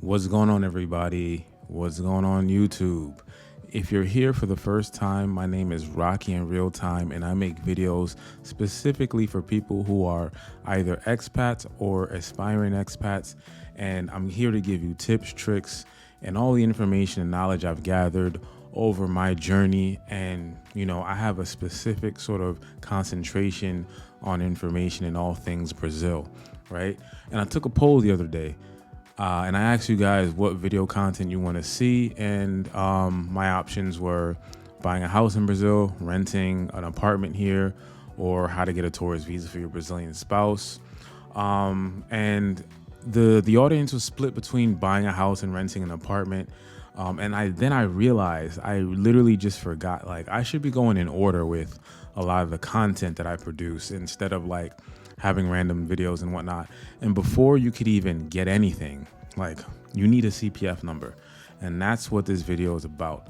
What's going on, everybody? What's going on, YouTube? If you're here for the first time, my name is Rocky in Real Time, and I make videos specifically for people who are either expats or aspiring expats. And I'm here to give you tips, tricks, and all the information and knowledge I've gathered over my journey. And, I have a specific sort of concentration on information in all things Brazil, right? And I took a poll the other day. And I asked you guys what video content you want to see, and my options were buying a house in Brazil, renting an apartment here, or how to get a tourist visa for your Brazilian spouse. And the audience was split between buying a house and renting an apartment. And I realized I literally just forgot, like, I should be going in order with a lot of the content that I produce instead of like having random videos and whatnot. And before you could even get anything, like, you need a CPF number. And that's what this video is about.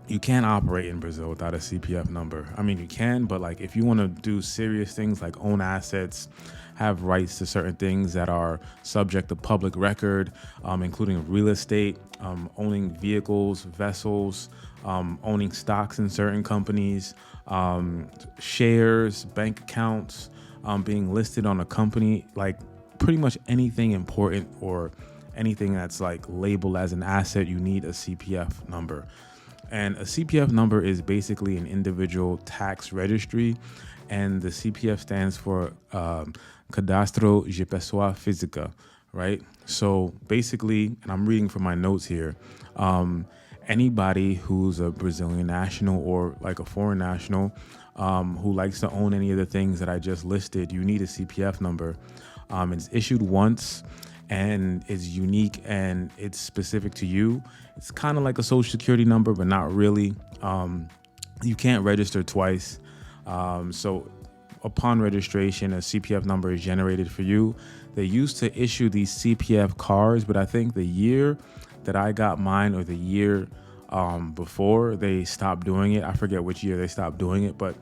You can't operate in Brazil without a CPF number. I mean, you can, but like, if you want to do serious things like own assets, have rights to certain things that are subject to public record, including real estate, owning vehicles, vessels, owning stocks in certain companies, shares, bank accounts, being listed on a company, like pretty much anything important or anything that's like labeled as an asset, you need a CPF number. And a CPF number is basically an individual tax registry, and the CPF stands for Cadastro de Pessoa Física, right? So basically, and I'm reading from my notes here, anybody who's a Brazilian national or like a foreign national who likes to own any of the things that I just listed, you need a CPF number. It's issued once and it's unique and it's specific to you. It's kind of like a social security number, but not really. You can't register twice. So upon registration, a CPF number is generated for you. They used to issue these CPF cards, but I think the year that I got mine, or the year before, they stopped doing it. I forget which year they stopped doing it, but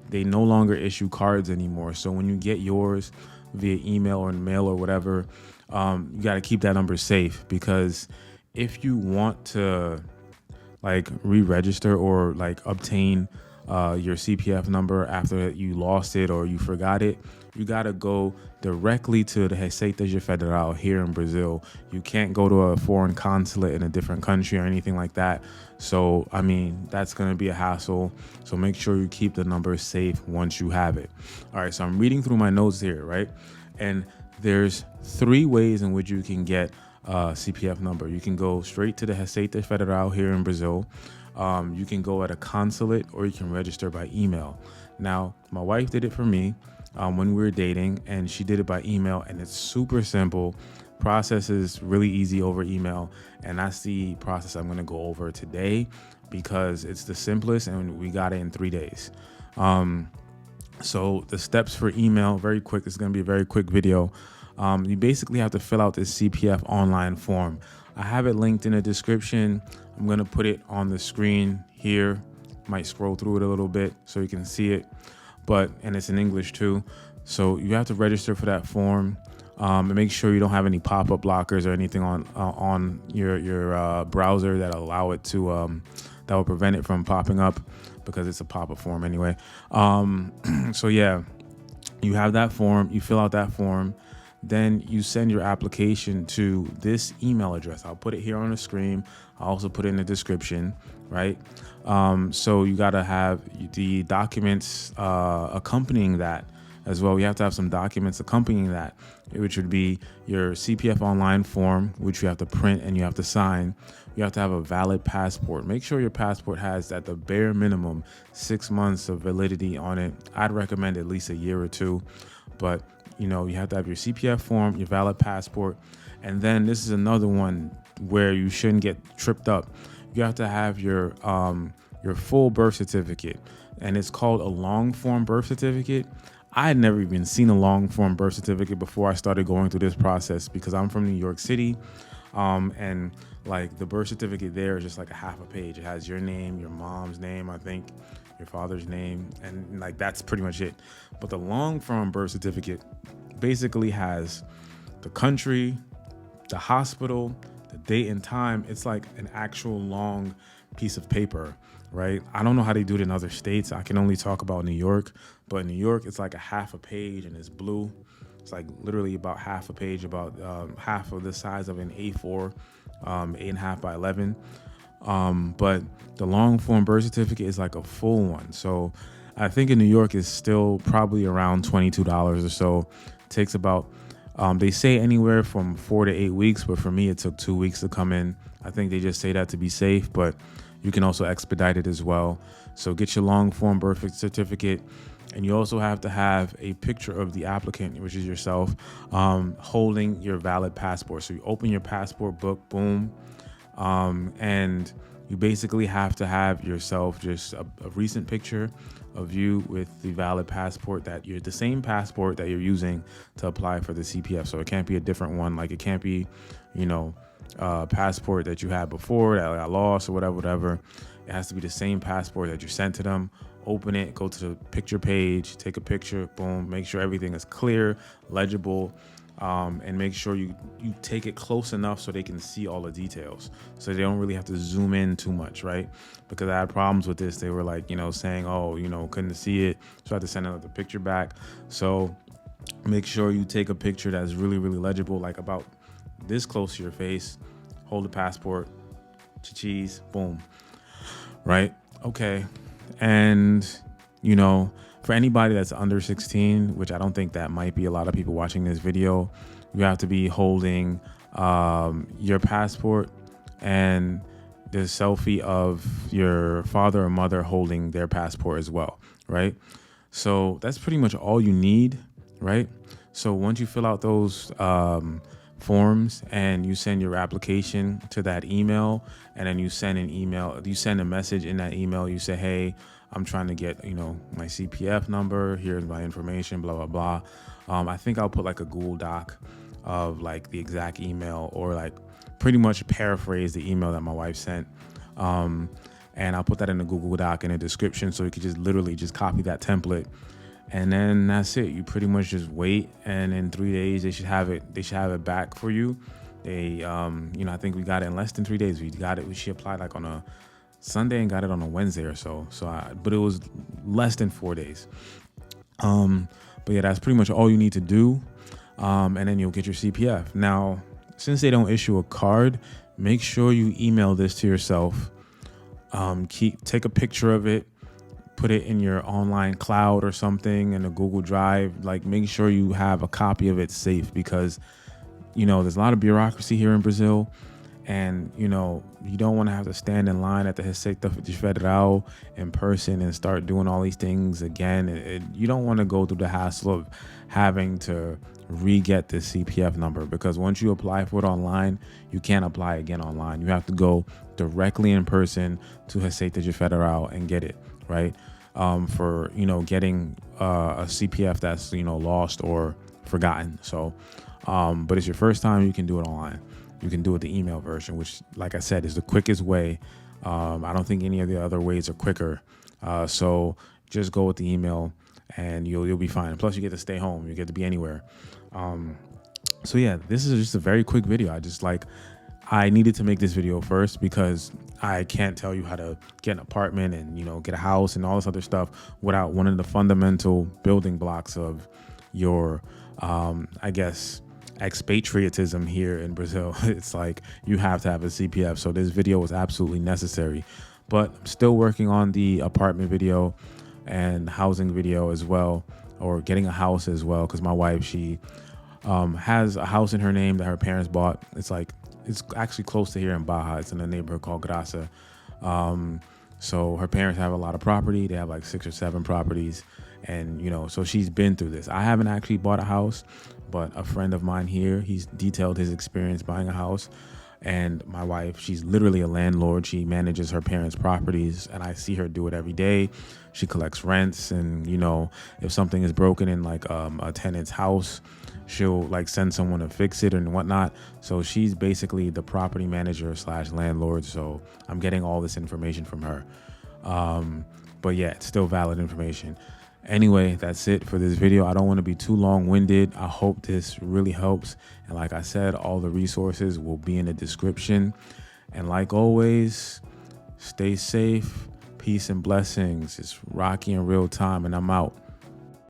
they no longer issue cards anymore. So when you get yours via email or mail or whatever, you got to keep that number safe, because if you want to like re-register or like obtain your CPF number after you lost it or you forgot it, you got to go directly to the Receita Federal here in Brazil. You can't go to a foreign consulate in a different country or anything like that. So, I mean, that's going to be a hassle. So make sure you keep the number safe once you have it. All right, so I'm reading through my notes here, right? And there's 3 ways in which you can get a CPF number. You can go straight to the Receita Federal here in Brazil. You can go at a consulate, or you can register by email. Now, my wife did it for me when we were dating, and she did it by email, and it's super simple. Process is really easy over email, and that's the process I'm going to go over today because it's the simplest, and we got it in 3 days. So the steps for email, very quick. It's going to be a very quick video. You basically have to fill out this CPF online form. I have it linked in the description. I'm going to put it on the screen here. Might scroll through it a little bit so you can see it, and it's in English too. So you have to register for that form, and make sure you don't have any pop-up blockers or anything on your browser that allow it to that will prevent it from popping up, because it's a pop-up form anyway. So yeah, you have that form, you fill out that form, then you send your application to this email address. I'll put it here on the screen. I'll also put it in the description, right? So you got to have the documents accompanying that as well. You have to have some documents accompanying that, which would be your CPF online form, which you have to print and you have to sign. You have to have a valid passport. Make sure your passport has, at the bare minimum, 6 months of validity on it. I'd recommend at least a year or 2, but you have to have your CPF form, your valid passport, and then this is another one where you shouldn't get tripped up. You have to have your full birth certificate, and it's called a long form birth certificate. I had never even seen a long form birth certificate before I started going through this process, because I'm from New York City. And like the birth certificate there is just like a half a page. It has your name, your mom's name, I think, your father's name, and like that's pretty much it. But the long form birth certificate basically has the country, the hospital, the date and time. It's like an actual long piece of paper, right? I don't know how they do it in other states. I can only talk about New York, but in New York, it's like a half a page and it's blue. It's like literally about half a page, about half of the size of an A4, 8.5 by 11. But the long form birth certificate is like a full one. So I think in New York is still probably around $22 or so. It takes about, they say anywhere from 4 to 8 weeks, but for me, it took 2 weeks to come in. I think they just say that to be safe, but you can also expedite it as well. So get your long form birth certificate. And you also have to have a picture of the applicant, which is yourself, holding your valid passport. So you open your passport book, boom. And you basically have to have yourself just a recent picture of you with the valid passport that you're the same passport that you're using to apply for the CPF. So it can't be a different one. Like it can't be, passport that you had before that got lost or whatever. It has to be the same passport that you sent to them. Open it, go to the picture page, take a picture, boom, make sure everything is clear, legible, and make sure you take it close enough so they can see all the details. So they don't really have to zoom in too much, right? Because I had problems with this. They were like, saying, couldn't see it. So I had to send another picture back. So make sure you take a picture that's really, really legible, like about this close to your face. Hold the passport, cheese, boom, right? Okay. And, for anybody that's under 16, which I don't think that might be a lot of people watching this video, you have to be holding your passport and the selfie of your father or mother holding their passport as well, right? So that's pretty much all you need, right? So once you fill out those forms and you send your application to that email, and then you send a message in that email. You say, hey, I'm trying to get, my CPF number. Here's my information, blah, blah, blah. I think I'll put like a Google Doc of like the exact email, or like pretty much paraphrase the email that my wife sent. And I'll put that in the Google Doc in a description. So you could just literally just copy that template. And then that's it. You pretty much just wait, and in 3 days they should have it. They should have it back for you. They, I think we got it in less than 3 days. She applied like on a Sunday and got it on a Wednesday or so. But it was less than 4 days. But yeah, that's pretty much all you need to do. And then you'll get your CPF. Now, since they don't issue a card, make sure you email this to yourself. Take a picture of it. Put it in your online cloud or something, in a Google Drive. Like, make sure you have a copy of it safe, because, there's a lot of bureaucracy here in Brazil, and, you don't want to have to stand in line at the Receita Federal in person and start doing all these things again. You don't want to go through the hassle of having to re-get the CPF number, because once you apply for it online, you can't apply again online. You have to go directly in person to Receita Federal and get it. Right. For, getting a CPF that's, lost or forgotten. So, but it's your first time, you can do it online. You can do it the email version, which, like I said, is the quickest way. I don't think any of the other ways are quicker. So just go with the email and you'll be fine. Plus you get to stay home. You get to be anywhere. So yeah, this is just a very quick video. I needed to make this video first because I can't tell you how to get an apartment and, get a house and all this other stuff without one of the fundamental building blocks of your, expatriatism here in Brazil. It's like you have to have a CPF. So this video was absolutely necessary, but I'm still working on the apartment video and housing video as well, or getting a house as well. Cause my wife, she has a house in her name that her parents bought. It's actually close to here in Baja. It's in a neighborhood called Graça. So her parents have a lot of property. They have like 6 or 7 properties. And, so she's been through this. I haven't actually bought a house, but a friend of mine here, he's detailed his experience buying a house. And my wife, she's literally a landlord. She manages her parents' properties, and I see her do it every day. She collects rents, and if something is broken in like a tenant's house, she'll like send someone to fix it and whatnot. So she's basically the property manager slash landlord. So I'm getting all this information from her. But yeah, it's still valid information. Anyway, that's it for this video. I don't want to be too long-winded. I hope this really helps. And like I said, all the resources will be in the description. And like always, stay safe. Peace and blessings. It's Rocky in real time, and I'm out.